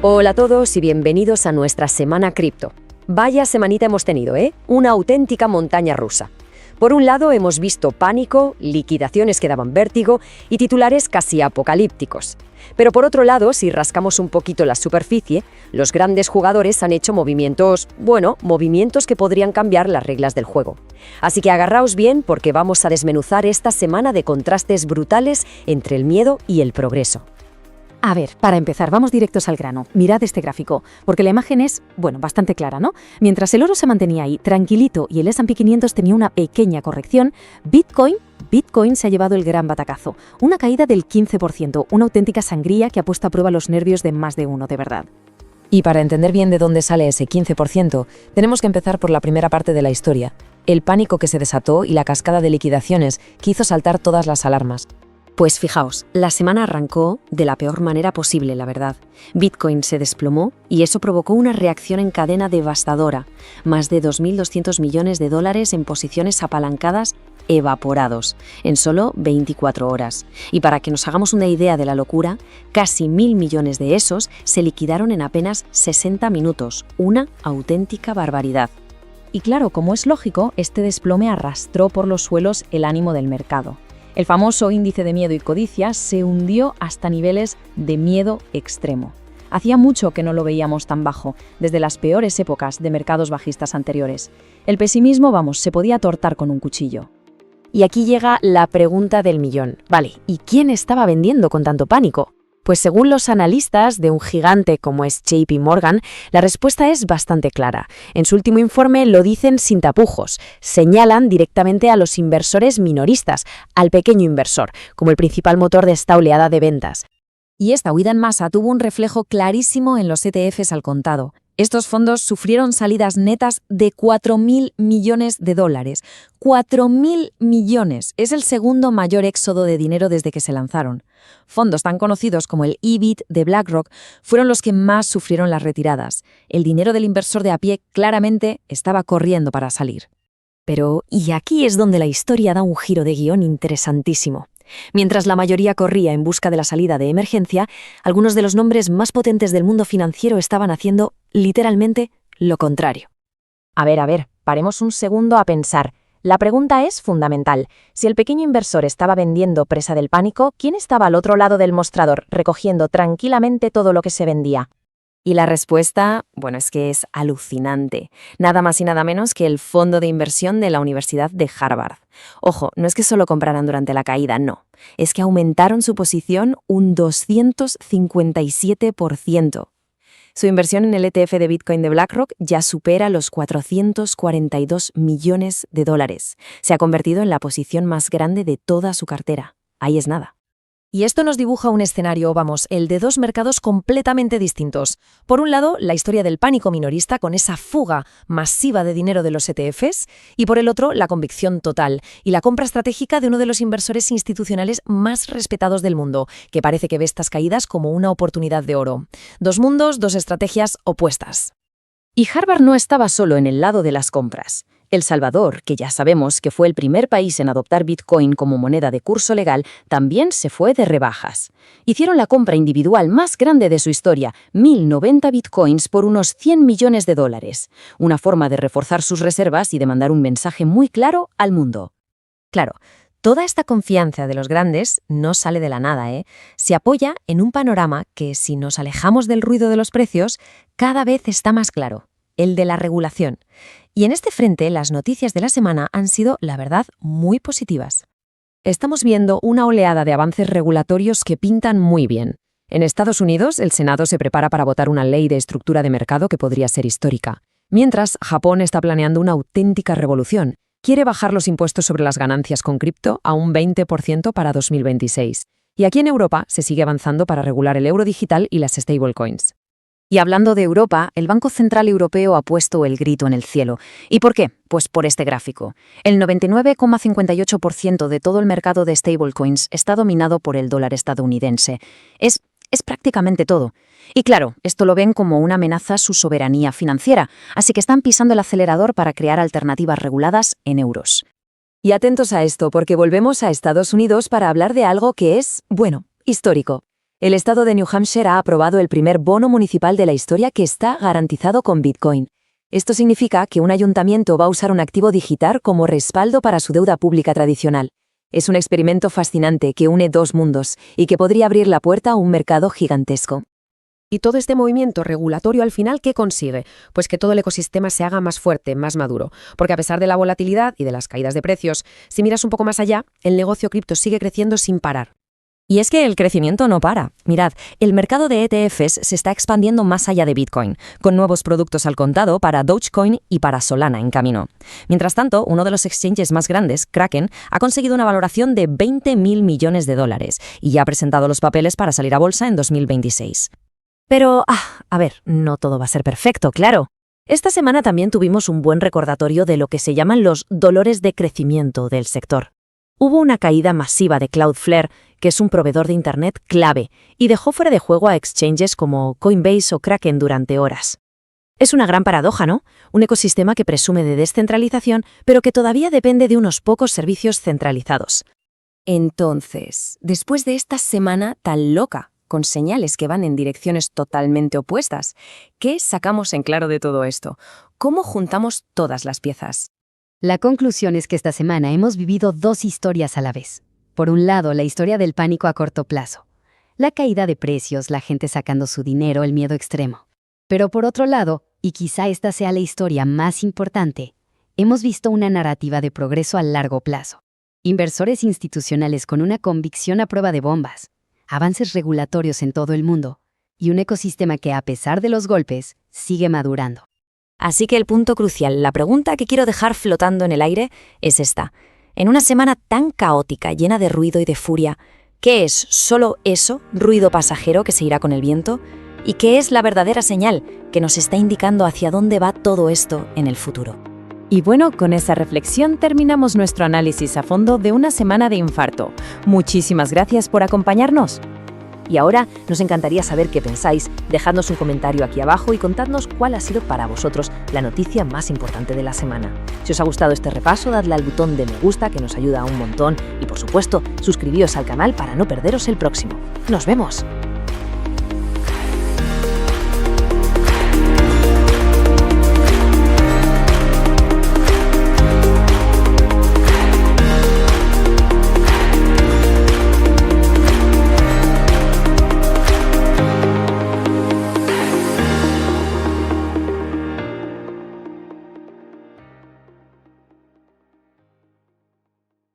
Hola a todos y bienvenidos a nuestra Semana Cripto. Vaya semanita hemos tenido, ¿eh? Una auténtica montaña rusa. Por un lado hemos visto pánico, liquidaciones que daban vértigo y titulares casi apocalípticos. Pero por otro lado, si rascamos un poquito la superficie, los grandes jugadores han hecho movimientos que podrían cambiar las reglas del juego. Así que agarraos bien porque vamos a desmenuzar esta semana de contrastes brutales entre el miedo y el progreso. A ver, para empezar, vamos directos al grano. Mirad este gráfico, porque la imagen es, bastante clara, ¿no? Mientras el oro se mantenía ahí tranquilito y el S&P 500 tenía una pequeña corrección, Bitcoin se ha llevado el gran batacazo. Una caída del 15%, una auténtica sangría que ha puesto a prueba los nervios de más de uno, de verdad. Y para entender bien de dónde sale ese 15%, tenemos que empezar por la primera parte de la historia, el pánico que se desató y la cascada de liquidaciones que hizo saltar todas las alarmas. Pues fijaos, la semana arrancó de la peor manera posible, la verdad. Bitcoin se desplomó y eso provocó una reacción en cadena devastadora. Más de 2.200 millones de dólares en posiciones apalancadas evaporados en solo 24 horas. Y para que nos hagamos una idea de la locura, casi 1.000 millones de esos se liquidaron en apenas 60 minutos. Una auténtica barbaridad. Y claro, como es lógico, este desplome arrastró por los suelos el ánimo del mercado. El famoso índice de miedo y codicia se hundió hasta niveles de miedo extremo. Hacía mucho que no lo veíamos tan bajo, desde las peores épocas de mercados bajistas anteriores. El pesimismo, se podía tortar con un cuchillo. Y aquí llega la pregunta del millón. Vale, ¿y quién estaba vendiendo con tanto pánico? Pues según los analistas de un gigante como es JP Morgan, la respuesta es bastante clara. En su último informe lo dicen sin tapujos. Señalan directamente a los inversores minoristas, al pequeño inversor, como el principal motor de esta oleada de ventas. Y esta huida en masa tuvo un reflejo clarísimo en los ETFs al contado. Estos fondos sufrieron salidas netas de 4.000 millones de dólares. 4.000 millones. Es el segundo mayor éxodo de dinero desde que se lanzaron. Fondos tan conocidos como el IBIT de BlackRock fueron los que más sufrieron las retiradas. El dinero del inversor de a pie claramente estaba corriendo para salir. Pero, y aquí es donde la historia da un giro de guión interesantísimo. Mientras la mayoría corría en busca de la salida de emergencia, algunos de los nombres más potentes del mundo financiero estaban haciendo, literalmente, lo contrario. A ver, paremos un segundo a pensar. La pregunta es fundamental. Si el pequeño inversor estaba vendiendo presa del pánico, ¿quién estaba al otro lado del mostrador, recogiendo tranquilamente todo lo que se vendía? Y la respuesta, es que es alucinante. Nada más y nada menos que el fondo de inversión de la Universidad de Harvard. Ojo, no es que solo compraran durante la caída, no. Es que aumentaron su posición un 257%. Su inversión en el ETF de Bitcoin de BlackRock ya supera los 442 millones de dólares. Se ha convertido en la posición más grande de toda su cartera. Ahí es nada. Y esto nos dibuja un escenario, el de dos mercados completamente distintos. Por un lado, la historia del pánico minorista con esa fuga masiva de dinero de los ETFs, y por el otro, la convicción total y la compra estratégica de uno de los inversores institucionales más respetados del mundo, que parece que ve estas caídas como una oportunidad de oro. Dos mundos, dos estrategias opuestas. Y Harvard no estaba solo en el lado de las compras. El Salvador, que ya sabemos que fue el primer país en adoptar Bitcoin como moneda de curso legal, también se fue de rebajas. Hicieron la compra individual más grande de su historia, 1.090 Bitcoins por unos 100 millones de dólares. Una forma de reforzar sus reservas y de mandar un mensaje muy claro al mundo. Claro, toda esta confianza de los grandes no sale de la nada, ¿eh? Se apoya en un panorama que, si nos alejamos del ruido de los precios, cada vez está más claro. El de la regulación. Y en este frente, las noticias de la semana han sido, la verdad, muy positivas. Estamos viendo una oleada de avances regulatorios que pintan muy bien. En Estados Unidos, el Senado se prepara para votar una ley de estructura de mercado que podría ser histórica. Mientras, Japón está planeando una auténtica revolución. Quiere bajar los impuestos sobre las ganancias con cripto a un 20% para 2026. Y aquí en Europa se sigue avanzando para regular el euro digital y las stablecoins. Y hablando de Europa, el Banco Central Europeo ha puesto el grito en el cielo. ¿Y por qué? Pues por este gráfico. El 99,58% de todo el mercado de stablecoins está dominado por el dólar estadounidense. Es prácticamente todo. Y claro, esto lo ven como una amenaza a su soberanía financiera, así que están pisando el acelerador para crear alternativas reguladas en euros. Y atentos a esto, porque volvemos a Estados Unidos para hablar de algo que es, histórico. El estado de New Hampshire ha aprobado el primer bono municipal de la historia que está garantizado con Bitcoin. Esto significa que un ayuntamiento va a usar un activo digital como respaldo para su deuda pública tradicional. Es un experimento fascinante que une dos mundos y que podría abrir la puerta a un mercado gigantesco. Y todo este movimiento regulatorio al final, ¿qué consigue? Pues que todo el ecosistema se haga más fuerte, más maduro. Porque a pesar de la volatilidad y de las caídas de precios, si miras un poco más allá, el negocio cripto sigue creciendo sin parar. Y es que el crecimiento no para. Mirad, el mercado de ETFs se está expandiendo más allá de Bitcoin, con nuevos productos al contado para Dogecoin y para Solana en camino. Mientras tanto, uno de los exchanges más grandes, Kraken, ha conseguido una valoración de $20.000 millones y ya ha presentado los papeles para salir a bolsa en 2026. Pero, a ver, no todo va a ser perfecto, claro. Esta semana también tuvimos un buen recordatorio de lo que se llaman los dolores de crecimiento del sector. Hubo una caída masiva de Cloudflare, que es un proveedor de Internet clave, y dejó fuera de juego a exchanges como Coinbase o Kraken durante horas. Es una gran paradoja, ¿no? Un ecosistema que presume de descentralización, pero que todavía depende de unos pocos servicios centralizados. Entonces, después de esta semana tan loca, con señales que van en direcciones totalmente opuestas, ¿qué sacamos en claro de todo esto? ¿Cómo juntamos todas las piezas? La conclusión es que esta semana hemos vivido dos historias a la vez. Por un lado, la historia del pánico a corto plazo. La caída de precios, la gente sacando su dinero, el miedo extremo. Pero por otro lado, y quizá esta sea la historia más importante, hemos visto una narrativa de progreso a largo plazo. Inversores institucionales con una convicción a prueba de bombas, avances regulatorios en todo el mundo, y un ecosistema que, a pesar de los golpes, sigue madurando. Así que el punto crucial, la pregunta que quiero dejar flotando en el aire, es esta. En una semana tan caótica, llena de ruido y de furia, ¿qué es solo eso, ruido pasajero que se irá con el viento? ¿Y qué es la verdadera señal que nos está indicando hacia dónde va todo esto en el futuro? Y bueno, con esa reflexión terminamos nuestro análisis a fondo de una semana de infarto. Muchísimas gracias por acompañarnos. Y ahora nos encantaría saber qué pensáis. Dejadnos un comentario aquí abajo y contadnos cuál ha sido para vosotros la noticia más importante de la semana. Si os ha gustado este repaso, dadle al botón de me gusta que nos ayuda un montón y por supuesto, suscribíos al canal para no perderos el próximo. ¡Nos vemos!